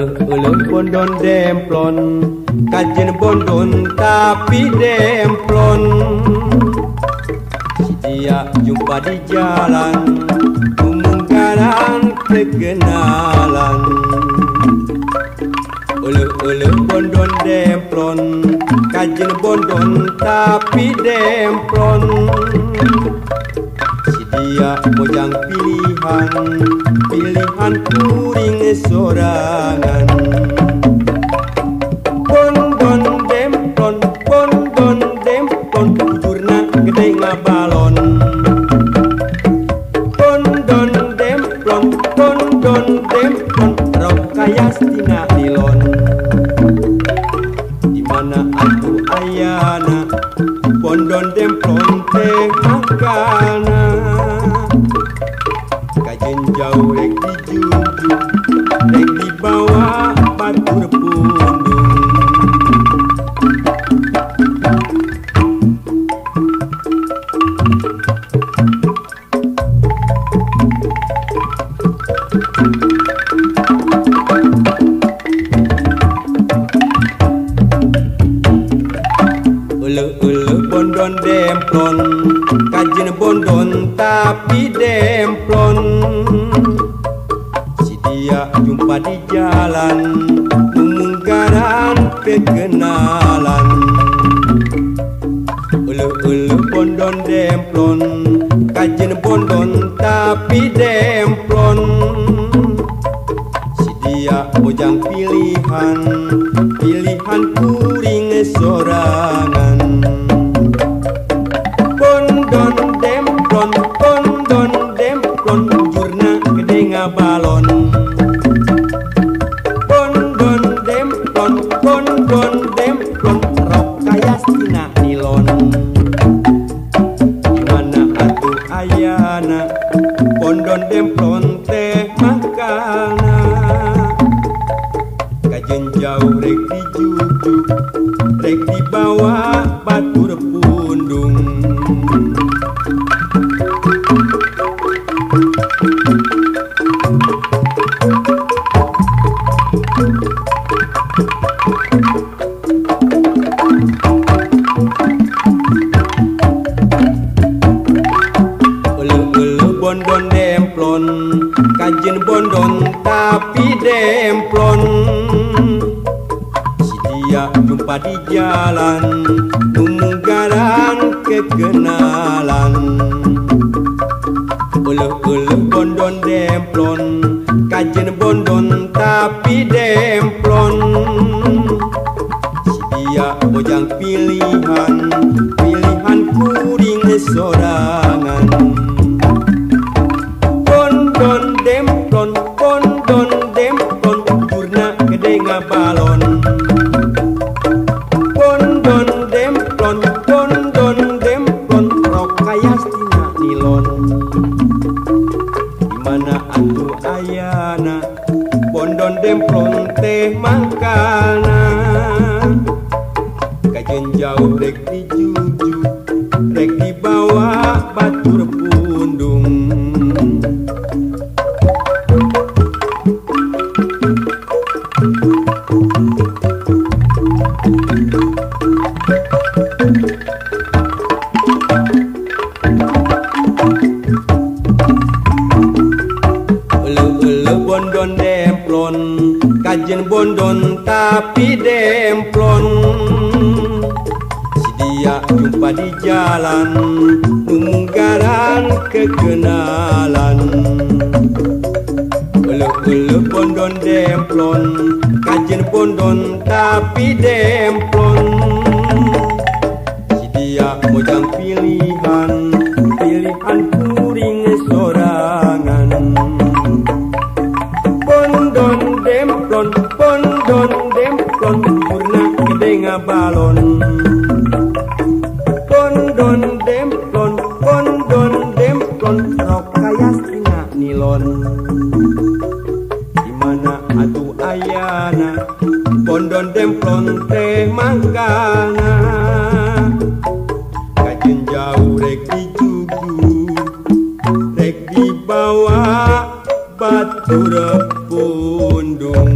Ulu bondon demplon, kajen bondon tapi demplon. Si dia jumpa di jalan, umungkaran kekenalan. Ulu bondon demplon, kajen bondon tapi demplon. Si dia mojang pilihan kuring sorangan. Bondon demplon, bujurna gede ngabalon. Bondon demplon, rok kaya stina nilon. Dimana atuh ayana, bondon demplon teh makana. Kajen jauh rek dijunjung, rek dibawa batur pundung. Ulu bondon demplon, kajen bondon tapi demplon. Si dia jumpa di jalan, umungkaran kekenalan. Ulu bondon demplon, kajen bondon tapi demplon. Si dia mojang pilihan kuring sorangan. Bondon demplon, bujurna gede ngabalon. Bondon demplon, rok kaya stina nilon. Dimana atuh ayana, bondon demplon teh makana. Kajen jauh rek dijujuk, rek dibawa batur pundung. Ulu bondon demplon, kajen bondon tapi demplon. Si dia jumpa di jalan, umungkaran kekenalan. Ulu bondon demplon, kajen bondon tapi demplon. Si dia mojang pilihan kuring sorangan. Bondon demplon, bujurna gede ngabalon. Bondon demplon, rok kaya stina nilon. Dimana atuh ayana, bondon demplon teh makana. Kajen jauh rek dijujuk, rek dibawa batur pundung. Ulu bondon demplon, kajen bondon tapi demplon. Si dia jumpa di jalan, umungkaran kekenalan. Ulu bondon demplon, kajen bondon tapi demplon. Si dia mojang pilihan kuring sorangan. Bondon demplon, bujurna gede ngabalon. Bondon demplon, rok kaya stina nilon. Dimana atuh ayana, bondon demplon teh makana. Kajen jauh rek dijujuk, rek dibawa batur pundung.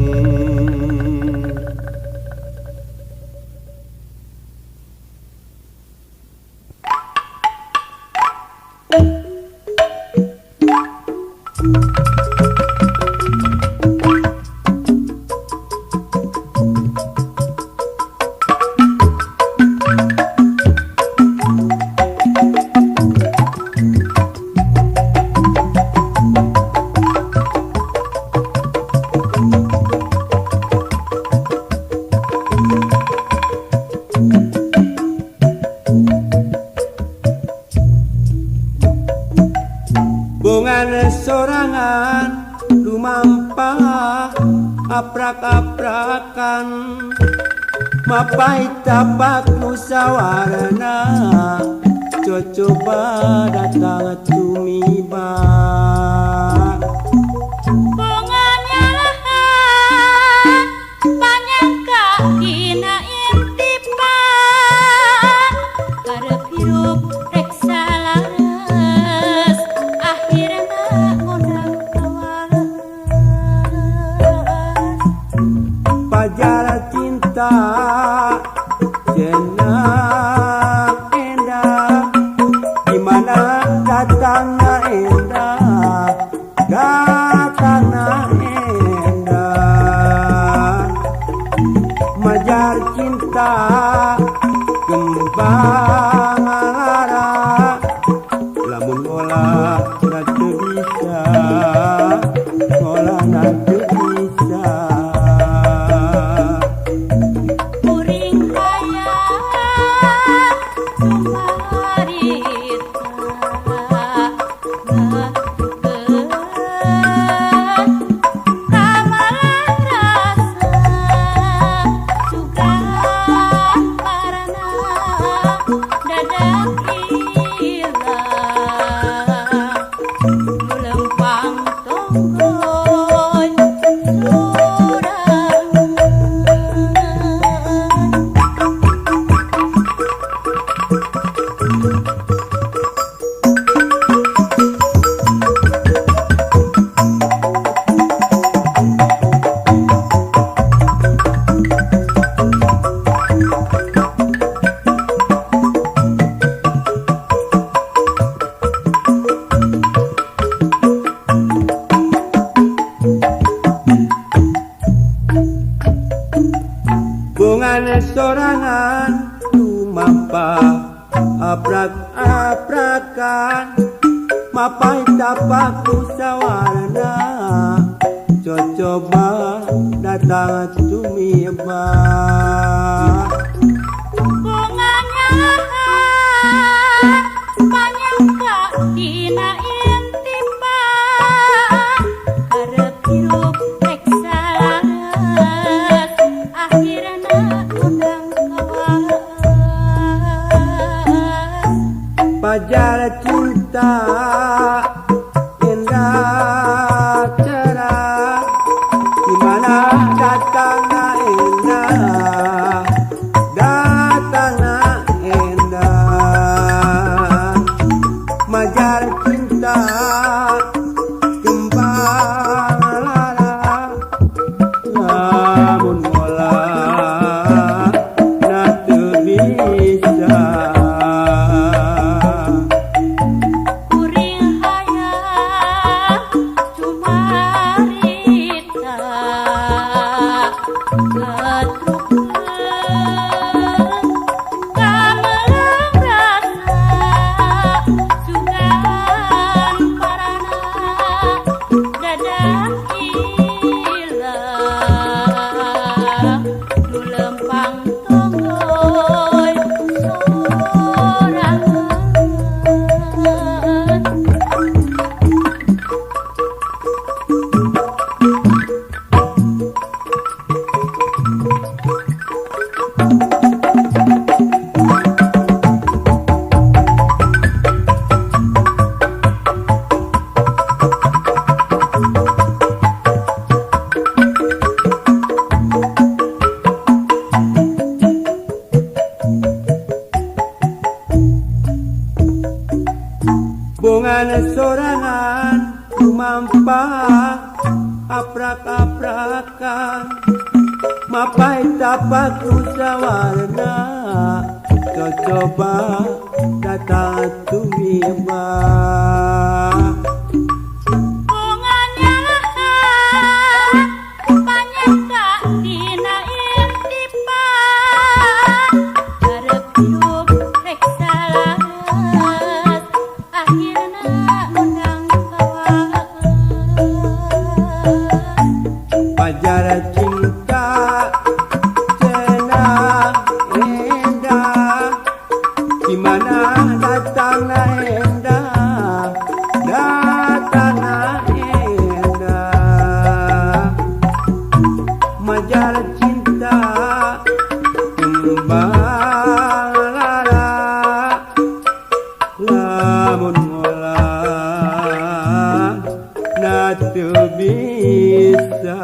aprak-aprakan mapai tapak nusawarna coba datang tumiba bunganya panyangka dina intipa karep hirup rek salares akhirna ngundang kawalas pajar cinta jenang endah dimana datangna endah majar cinta kembang lara lamun olah na teu bisa olah na teu bisa kuring hayang bungan sorangan tumampa aprak-aprakan mapai tapak usawarna coba datang tumiba bunganya panyangka dina intipa karep hirup rek salares akhirna ngundang kawalas pajar cinta indah cerah dimana datangna endah majar cinta kembang lara lamun olah na teu bisa kuring hayang cumarita ketrukeun kamelang rasa sugan parana dadah ilang nu lempang tonggoy sorangan bungan sorangan tumampa aprak-aprakan mapai tapak usawarna coba datang tumiba bunganya panyangka dina intipa karep hirup rek salares akhirna ngundang kawalas pajar cinta cenah endah dimana datangna endah pajar cinta kembang lamun ngolah natu bisa.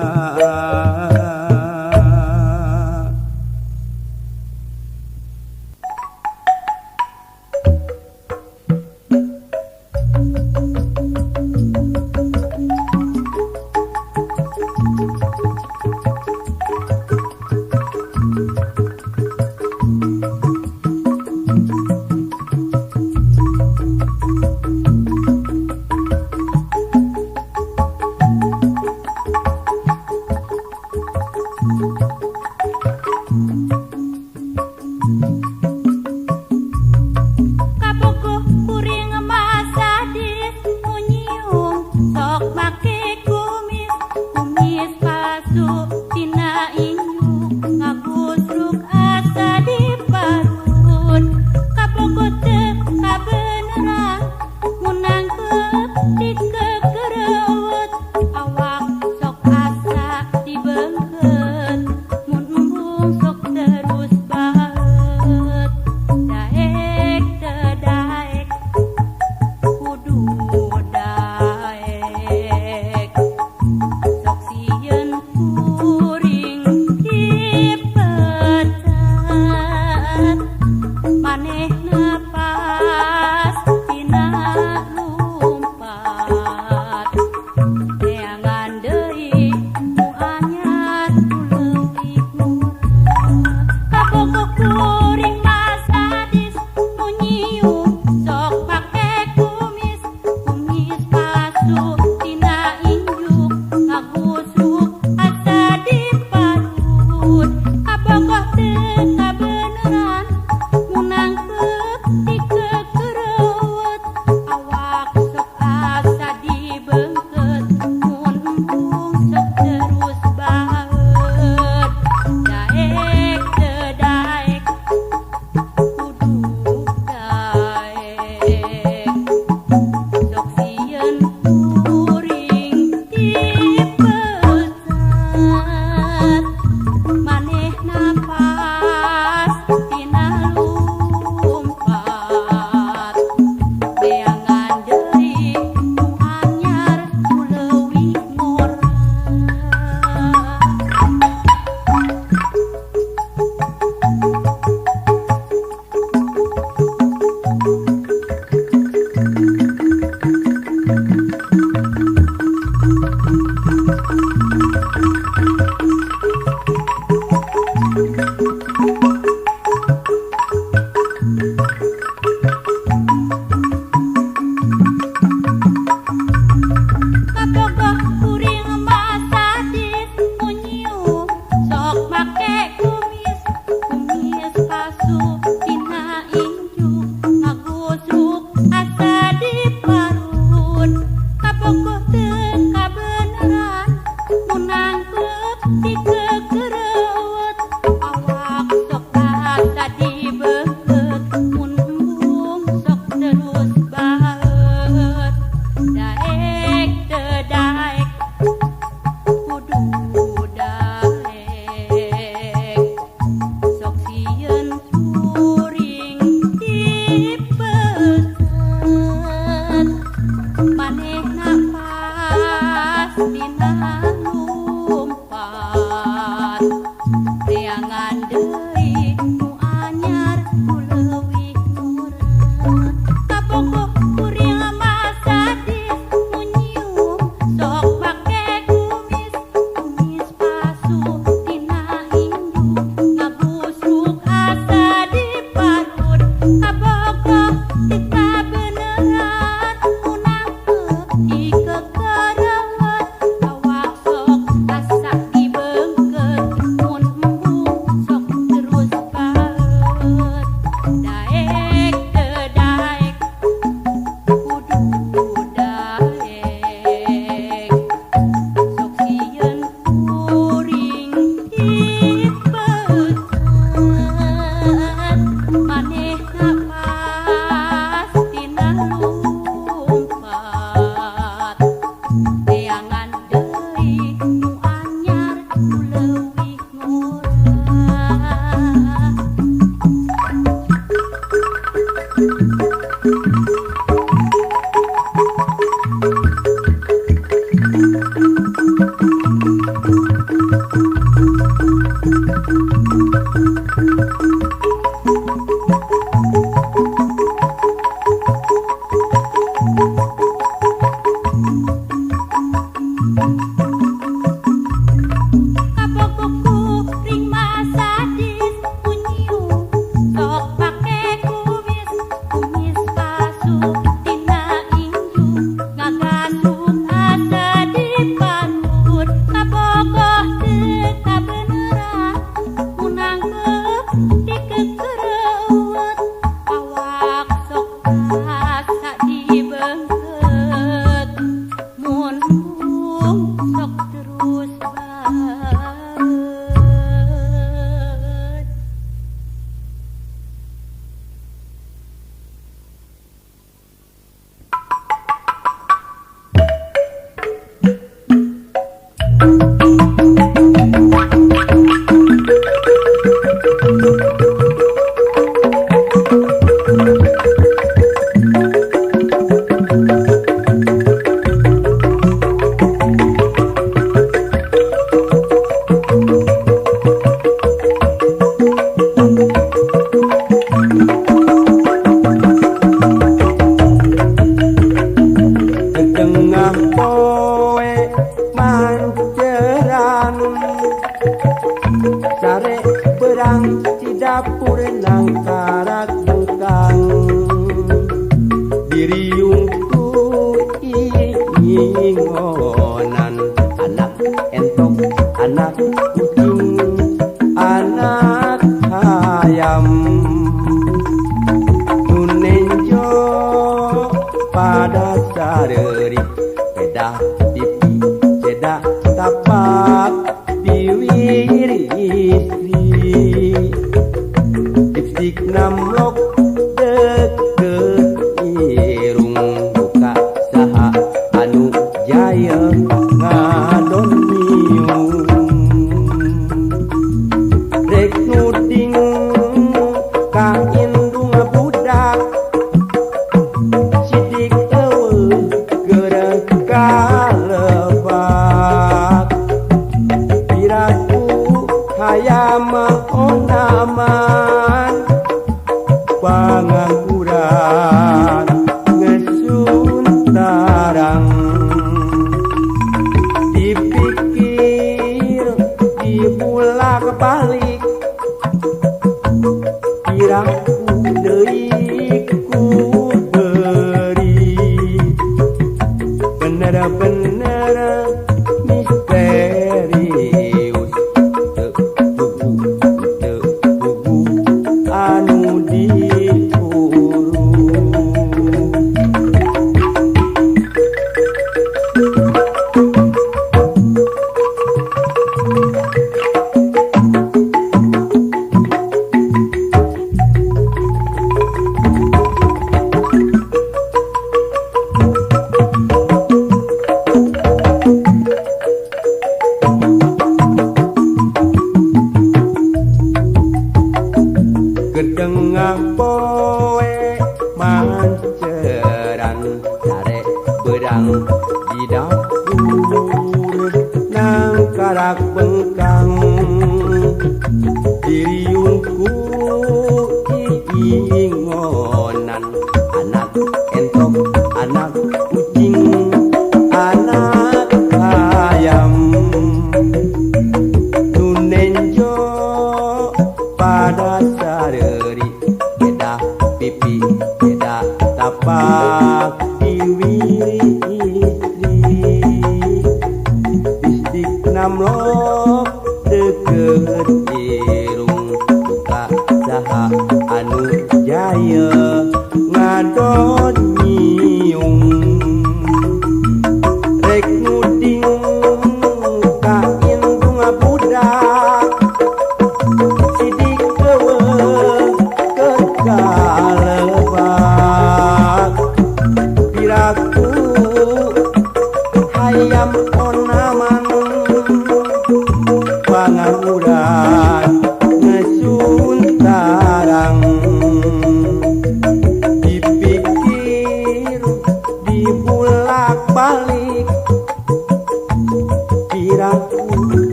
Maneh napas dina lumpat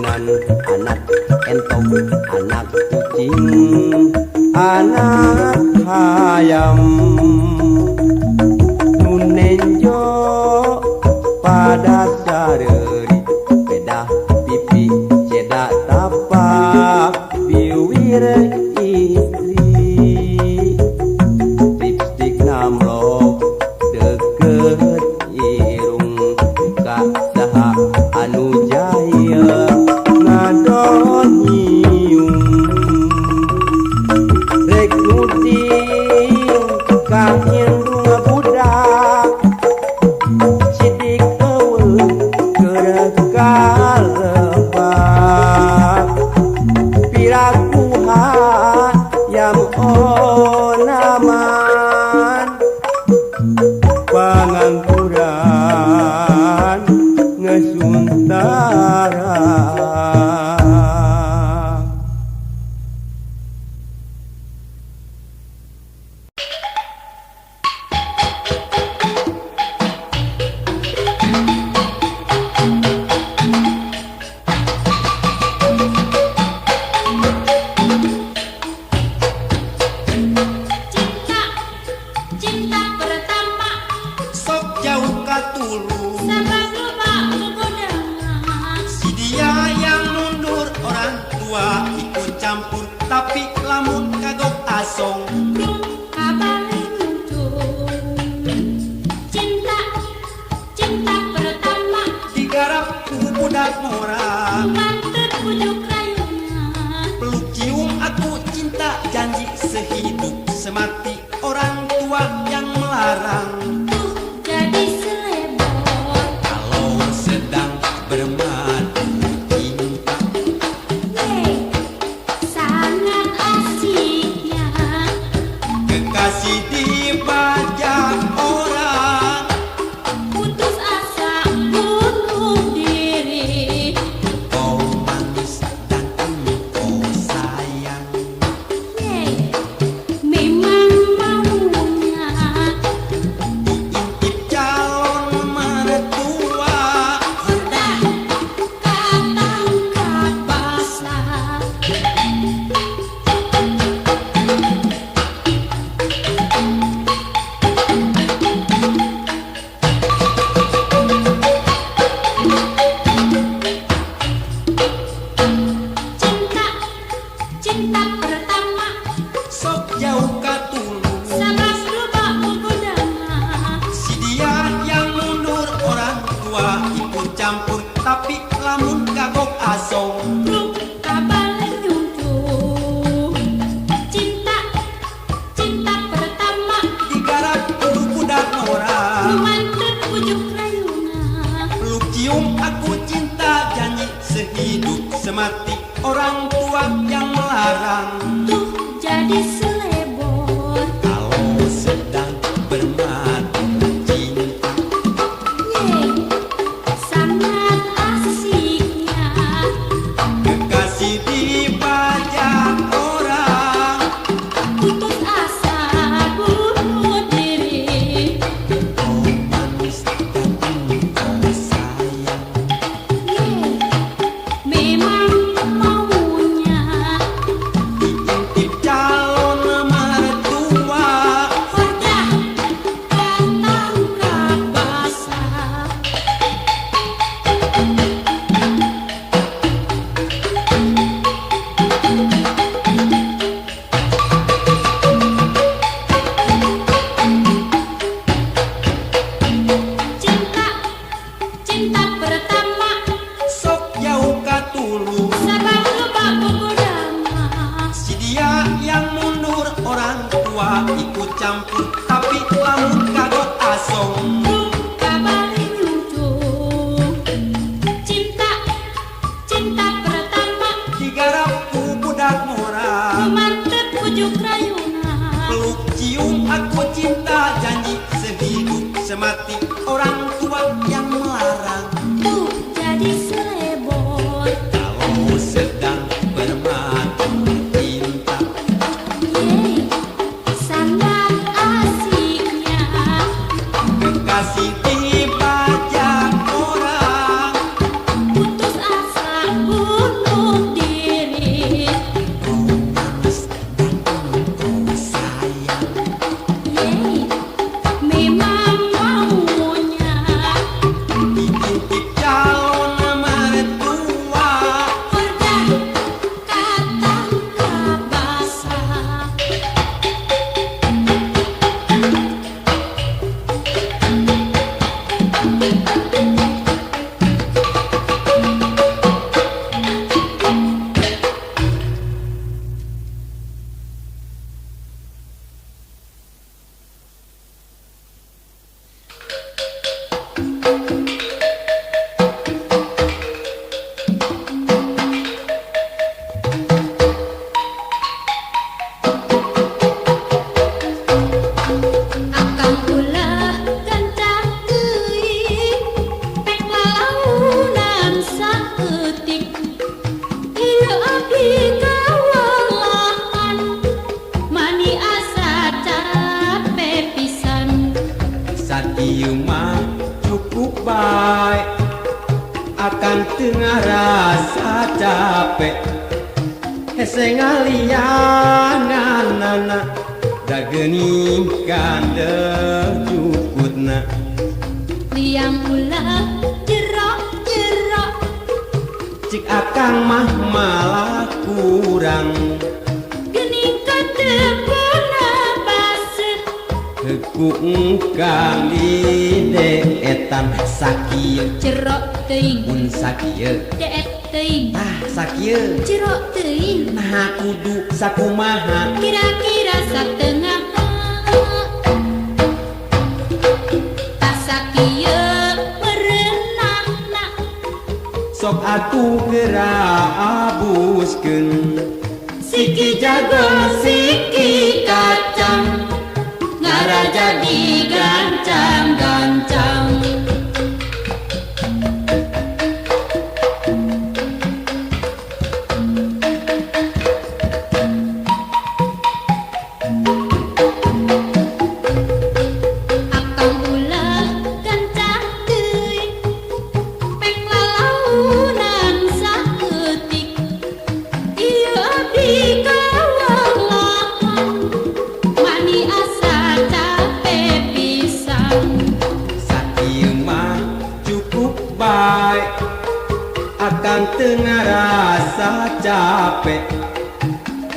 keturunan anak entong, anak kucing, anak ayam. Nunenjo pada sareri, pedah pipi cedak tapak biwir istri. Lipstik namlok deket irung, buka saha anu jaya ngadon nyium. Rek nuting kahindung budak, sidik eueun keur kalebak. Pirakuha yam onaman, pangangguran ngesuntara. Cinta, cinta pertama, Sok jauh katulu, sabab lupa kegodangan. si dia yang mundur orang tua ikut campur, tapi lamun kagok asong. Belum kabalik muncul. Cinta, cinta pertama, Digarap ku budak mora, mantep pujuk rayunya. peluk cium aku cinta, janji sehidup semati. Orang tua yang melarang, Tuh jadi selebor. kalau sedang bermadu cinta. Yeay, sangat asiknya. Kekasih dibajak orang, Putus asa bunuh diri. kau manis dan engkau sayang. Yeay, memang maunya. Diintip calon mertua, Hordah ketangkap basah. Cinta, cinta pertama, sok jauh katulu, sabab lupa kegodangan. si dia yang mundur orang tua ikut campur, tapi lamun kagok asong. Belum kabalik nyuncul. Cinta, cinta pertama, Digarap ku budak mora, mantep pujuk rayunya. peluk cium aku cinta, janji sehidup semati. Orang tua yang melarang, Tuh jadi selebor. kalau sedang bermadu cinta. Yeay, sangat asiknya. Kekasih dibajak orang, Putus asa bunuh diri. kau manis dan engkau sayang. Yeay, memang maunya. Diintip calon mertua, Hordah ketangkap basah. Cinta, cinta pertama, sok jauh katulu, sabab lupa kegodangan. si dia yang mundur orang tua ikut campur, tapi lamun kagok asong. Belum kabalik nyuncul. Cinta, cinta pertama, Digarap ku budak mora, mantep pujuk rayunya. peluk cium aku cinta, janji sehidup semati. Orang tua yang melarang, Tuh jadi selebor. kalau sedang bermadu cinta. Yeay, sangat asiknya. Kekasih dibajak orang, Putus asa baik akan tengah rasa capek hese ngalianganana da geuning kande jukutna liang ulah jerok-jerok cik akang mah malah kurang gening katepuna baseuh heku engkang di deetan sakieu jerok teuing mun sakieu deet teuing sakieu jerok teuing nah kudu sakumaha kira-kira satengah tas sakieu merenahna sok atuh geura abuskeun siki jagung siki kacang ngaraja digancang-gancang akang ulah gancang teuing pek lalaunan saeutik ieu abdi kawalahan mani asa capek pisan sakieu mah cukup baik akan tengah rasa capek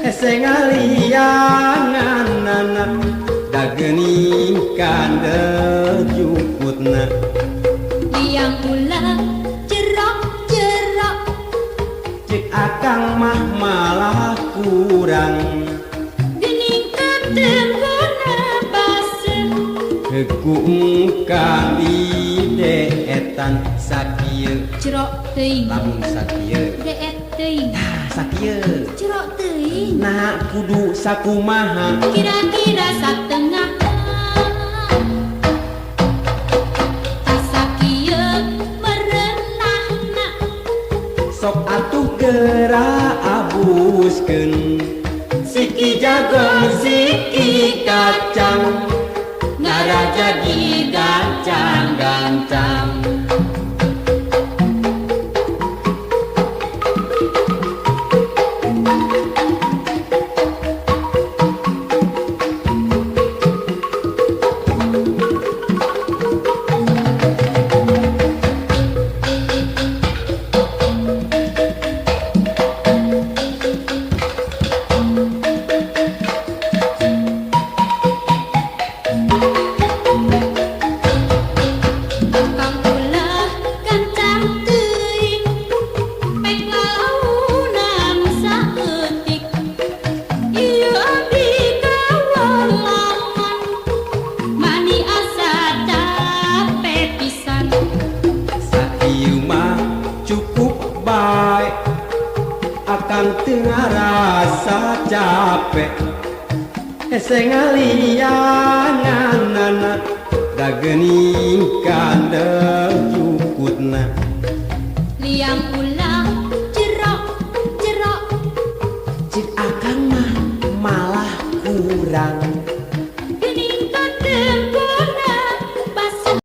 hese ngalianganana da geuning kande jukutna liang ulah jerok-jerok cik akang mah malah kurang gening katempuna baseuh heku engkang di deetan sakieu jerok teuing lamun sakieu deet teuing sakieu jerok teuing nah kudu sakumaha kira-kira satengah tas sakieu merenahna sok atuh geura abuskeun siki jagung siki kacang ngaraja digancang-gancang akang ulah gancang teuing pek lalaunan saeutik ieu abdi kawalahan mani asa capek pisan sakieu mah cukup baik akan tengah rasa capek hese ngalianganana da geuning kande jukutna liang ulah jerok-jerok cik akang mah malah kurang